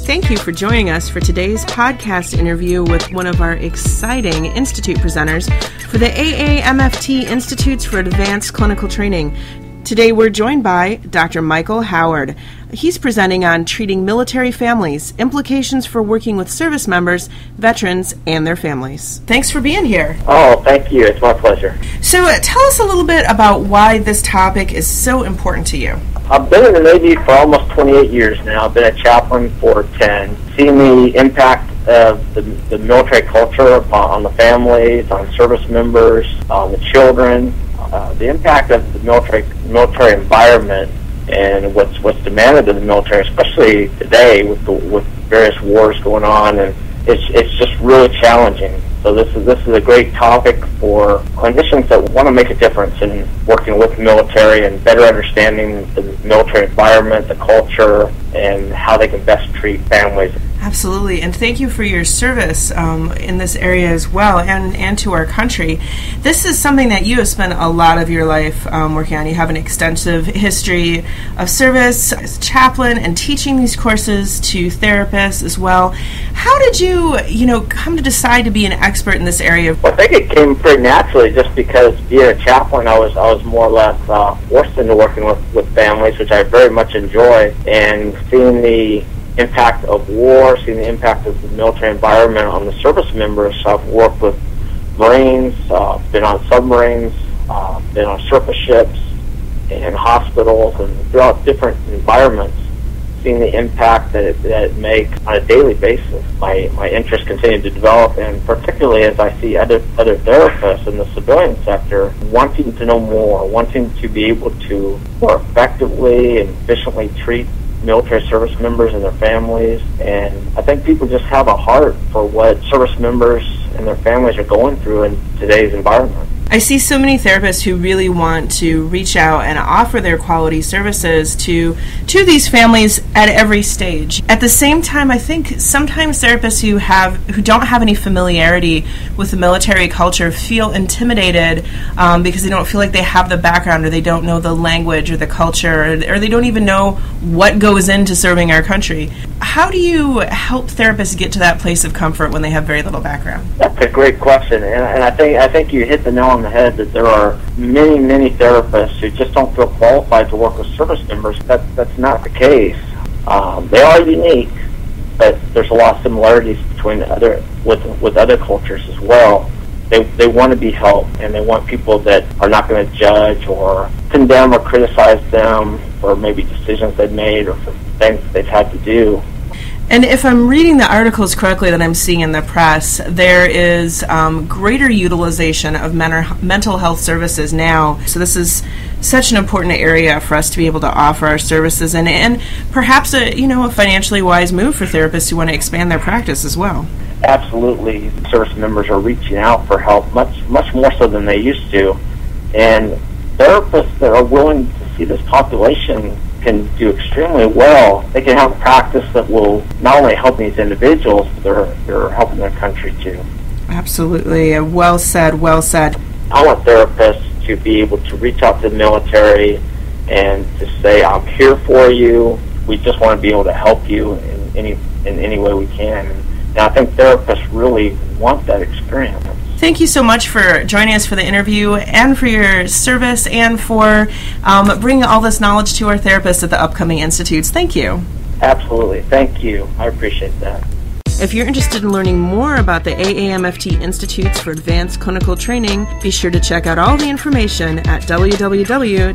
Thank you for joining us for today's podcast interview with one of our exciting Institute presenters for the AAMFT Institutes for Advanced Clinical Training. Today we're joined by Dr. Michael Howard. He's presenting on treating military families, implications for working with service members, veterans, and their families. Thanks for being here. Oh, thank you. It's my pleasure. So tell us a little bit about why this topic is so important to you. I've been in the Navy for almost 28 years now. I've been a chaplain for 10. Seeing the impact of the military culture on the families, on service members, on the children, the impact of the military environment and what's demanded of the military, especially today with various wars going on, and it's just really challenging. So this is a great topic for clinicians that want to make a difference in working with the military and better understanding the military environment, the culture, and how they can best treat families. Absolutely, and thank you for your service in this area as well, and to our country. This is something that you have spent a lot of your life working on. You have an extensive history of service as a chaplain and teaching these courses to therapists as well. How did you come to decide to be an expert in this area? Well, I think it came pretty naturally, just because being a chaplain, I was more or less forced into working with families, which I very much enjoy, and seeing the impact of war, seeing the impact of the military environment on the service members. I've worked with Marines, been on submarines, been on surface ships, and hospitals, and throughout different environments, seeing the impact that it makes on a daily basis. My interest continued to develop, and particularly as I see other therapists in the civilian sector wanting to know more, wanting to be able to more effectively and efficiently treat military service members and their families. And I think people just have a heart for what service members and their families are going through in today's environment. I see so many therapists who really want to reach out and offer their quality services to these families at every stage. At the same time, I think sometimes therapists who don't have any familiarity with the military culture feel intimidated because they don't feel like they have the background, or they don't know the language or the culture, or they don't even know what goes into serving our country. How do you help therapists get to that place of comfort when they have very little background? That's a great question, and I think you hit the nail on the head that there are many therapists who just don't feel qualified to work with service members. That's not the case. They are unique, but there's a lot of similarities between with other cultures as well. They want to be helped, and they want people that are not going to judge or condemn or criticize them for maybe decisions they've made or for things that they've had to do. And if I'm reading the articles correctly that I'm seeing in the press, there is greater utilization of mental health services now. So this is such an important area for us to be able to offer our services, and perhaps a financially wise move for therapists who want to expand their practice as well. Absolutely. Service members are reaching out for help much more so than they used to. And therapists that are willing to see this population can do extremely well. They can have a practice that will not only help these individuals, but they're helping their country too. Absolutely. Well said, well said. I want therapists to be able to reach out to the military and to say, I'm here for you. We just want to be able to help you in any way we can. And I think therapists really want that experience. Thank you so much for joining us for the interview, and for your service, and for bringing all this knowledge to our therapists at the upcoming institutes. Thank you. Absolutely. Thank you. I appreciate that. If you're interested in learning more about the AAMFT Institutes for Advanced Clinical Training, be sure to check out all the information at www.aamft.org.